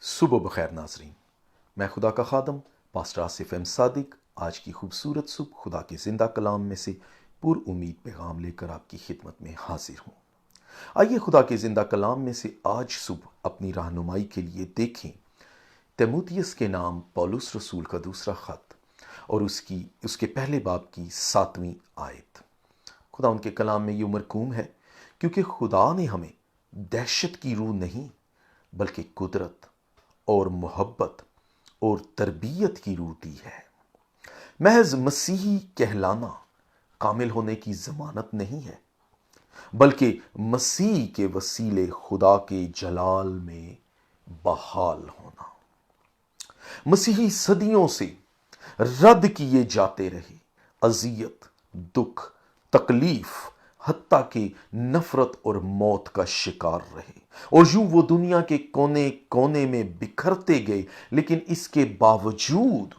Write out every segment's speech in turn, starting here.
صبح بخیر ناظرین، میں خدا کا خادم پاسٹر آصف ایم صادق آج کی خوبصورت صبح خدا کے زندہ کلام میں سے پر امید پیغام لے کر آپ کی خدمت میں حاضر ہوں۔ آئیے خدا کے زندہ کلام میں سے آج صبح اپنی رہنمائی کے لیے دیکھیں تیموتھیوس کے نام پولس رسول کا دوسرا خط اور اس کے پہلے باب کی 7ویں آیت۔ خدا ان کے کلام میں یہ مرکوم ہے، کیونکہ خدا نے ہمیں دہشت کی روح نہیں بلکہ قدرت اور محبت اور تربیت کی روح دی ہے۔ محض مسیحی کہلانا کامل ہونے کی ضمانت نہیں ہے، بلکہ مسیح کے وسیلے خدا کے جلال میں بحال ہونا۔ مسیحی صدیوں سے رد کیے جاتے رہے، اذیت، دکھ، تکلیف، حتیٰ کہ نفرت اور موت کا شکار رہے، اور یوں وہ دنیا کے کونے کونے میں بکھرتے گئے، لیکن اس کے باوجود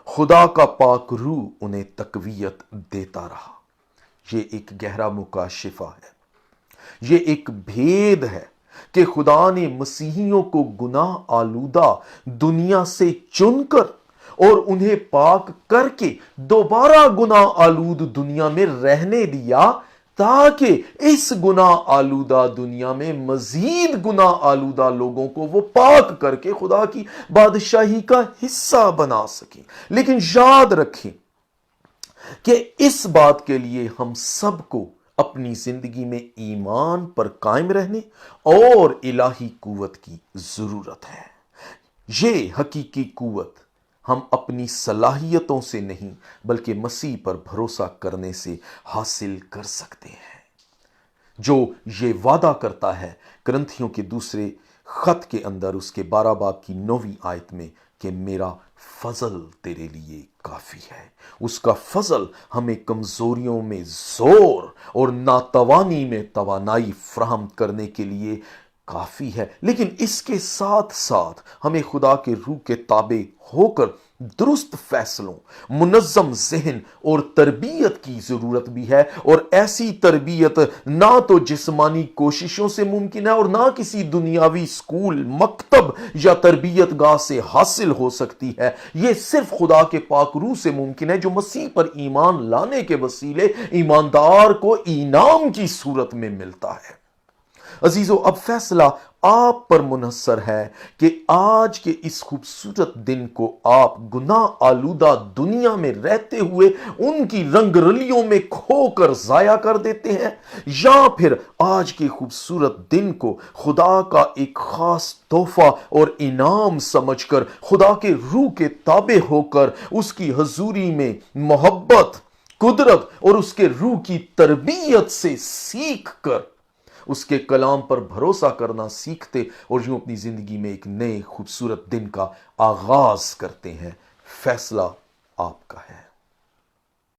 خدا کا پاک روح انہیں تقویت دیتا رہا۔ یہ ایک گہرا مکاشفہ ہے، یہ ایک بھید ہے کہ خدا نے مسیحیوں کو گناہ آلودہ دنیا سے چن کر اور انہیں پاک کر کے دوبارہ گناہ آلود دنیا میں رہنے دیا، تاکہ اس گناہ آلودہ دنیا میں مزید گناہ آلودہ لوگوں کو وہ پاک کر کے خدا کی بادشاہی کا حصہ بنا سکیں۔ لیکن یاد رکھیں کہ اس بات کے لیے ہم سب کو اپنی زندگی میں ایمان پر قائم رہنے اور الہی قوت کی ضرورت ہے۔ یہ حقیقی قوت ہم اپنی صلاحیتوں سے نہیں بلکہ مسیح پر بھروسہ کرنے سے حاصل کر سکتے ہیں، جو یہ وعدہ کرتا ہے کرنتھیوں کے دوسرے خط کے اندر اس کے 12 باب کی 9ویں آیت میں کہ میرا فضل تیرے لیے کافی ہے۔ اس کا فضل ہمیں کمزوریوں میں زور اور ناتوانی میں توانائی فراہم کرنے کے لیے کافی ہے، لیکن اس کے ساتھ ساتھ ہمیں خدا کے روح کے تابع ہو کر درست فیصلوں، منظم ذہن اور تربیت کی ضرورت بھی ہے، اور ایسی تربیت نہ تو جسمانی کوششوں سے ممکن ہے اور نہ کسی دنیاوی اسکول، مکتب یا تربیت گاہ سے حاصل ہو سکتی ہے۔ یہ صرف خدا کے پاک روح سے ممکن ہے، جو مسیح پر ایمان لانے کے وسیلے ایماندار کو انعام کی صورت میں ملتا ہے۔ عزیزو، اب فیصلہ آپ پر منحصر ہے کہ آج کے اس خوبصورت دن کو آپ گناہ آلودہ دنیا میں رہتے ہوئے ان کی رنگ رلیوں میں کھو کر ضائع کر دیتے ہیں، یا پھر آج کے خوبصورت دن کو خدا کا ایک خاص تحفہ اور انعام سمجھ کر خدا کے روح کے تابع ہو کر اس کی حضوری میں محبت، قدرت اور اس کے روح کی تربیت سے سیکھ کر اس کے کلام پر بھروسہ کرنا سیکھتے اور یوں اپنی زندگی میں ایک نئے خوبصورت دن کا آغاز کرتے ہیں۔ فیصلہ آپ کا ہے۔